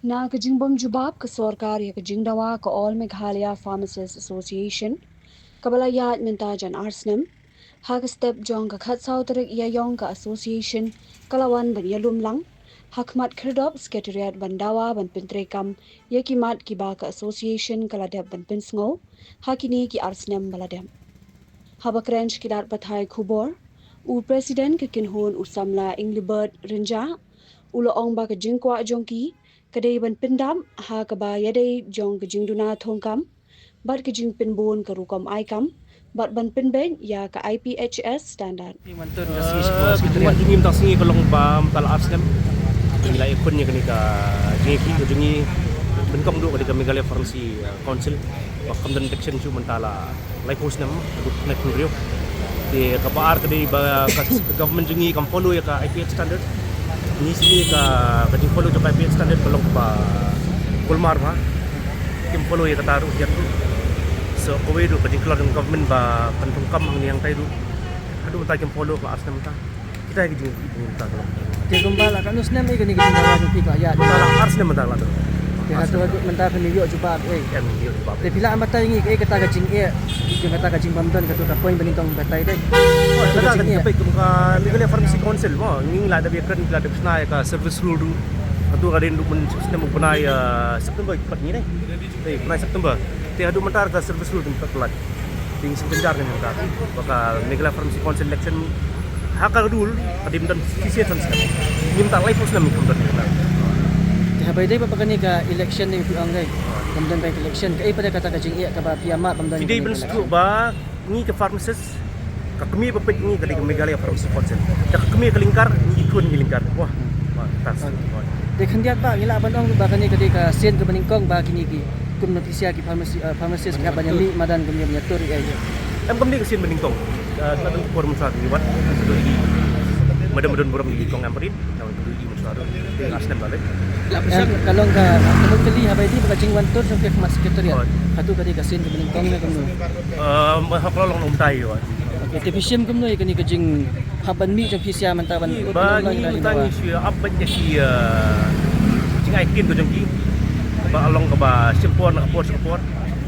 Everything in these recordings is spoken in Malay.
Na kajingbom jubab ke sorkar ya kajingdawa ke All Meghalaya Pharmacists Association kabalayat mintajan arsnem hak step jong ka khatsau tarik ya yong ka association kalawan ban yalum lang hakmat kerdop sekretariat bandawa ban pintrekam ya kimat kiba ka association kaladep ban pinsngo hakini ki arsnem baladem habakrench kidat pathai khubor u president ke kinhun usamla inglibert rinja ulo ong ba ka jingkwa jongki kadai ban pindam ha ka ba yadai jong ka jingduna thongkam bat ka jing pinbon ka rukam aikam bat ban pinben ya ka IPHS standard Mantan kasi sebuah sekretariat jungi mentang singi kolong bam tal arsnem nilai ikonnya kini ka jingi ko jungi benkong do kali ka Meghalaya Pharmacy Council bakam dan detection cu mentala lai post nam nak kurio di ka baar ka di ba government jungi kam follow ya ka IPH standard ni sini ka jing follow ka IPH standard kolong ba kulmar ma kim follow ya ka taruh jatu so kowe do ka jing keluar government ba pantungkam ang yang tai do aduh tak kem follow ke Arsnem ta kita lagi jing ibu ta tu Dia gembala kan usnem ni kini kita dawa jupi ka ya. ta Arsnem ta la tu Dia kata aku mentah kini yo cuba kan dia bab Dia bilang ambat ngi kata ka jing dia kata ka jing bamdan kata ta poin benintong batai deh. oh ada kan sampai ke muka Meghalaya Pharmacy Council mo nging la da bi kan la da psna ka service rule du atu ka den du men sistem punai September 4 ni deh punai September te adu mentar ka service rule du pelat ting sebentar kan mentar bakal Meghalaya Pharmacy Council election hakar dul kadim dan sisi tan sekali minta live post nam ikut dan Dia bai dai pa kani ka election ni piang dai. Bamdan ka election kai pada kata ka jing ka ba piamat bamdan. Tidak ben setu ba ni ke pharmacist ka kami pepet ni ka Meghalaya Pharmacy Council ka kami ke lingkar ni ikut ni lingkar wah tas Dia khandiat ba ngila bandong ba kani ka ka sen ka beningkong ba kini ki kum notisia ki pharmacist ka banyak mi madan kum nya tur ai. em kami ke sin meningkong ka tan forum sa ni wat mudah-mudahan buram di kong amperin nah itu di musara di Arsnem balik Kalau kali habai di ba jing wan tur sampai ke sekretariat. Hatu ka ka sen ka beningkong na kum. hakolong umtai wa Okay, tapi siam kum noi kani ka jing haban mi jang pisia mantaban bagi tani si apa je si jingai tin tu jengki ba along ka ba support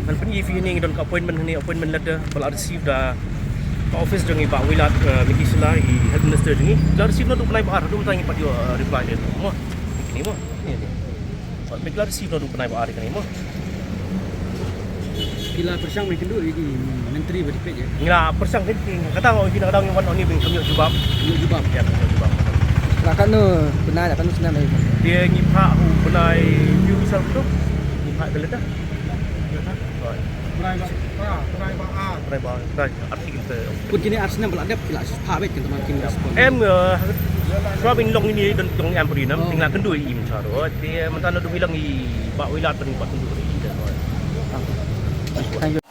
dan pengi fi ni don ka appointment letter bal receive da ka office jengi ba wilat mikisla I health minister jengi la receive no tu penai ba tu tangi pa dia reply dia mo ni mo ni ba mikla receive no tu penai ba ni mo Bila persang mai kendur ini menteri berdekat je. ngila persang kata ngau gina kadang yang ni bing kami jubab ya jubab Lakan tu benar tak kan senang lagi. dia ngipha hu benai view misal tu ngipha beleda Pernah arti kita. Pun kini Arsenal belak dep bila pawet kan teman kini respon. Em Robin long ini dan tong yang perinam tinggal kendui im caro. Dia mentana du bilang I bak wilat pen bak kendui dan. Thank you.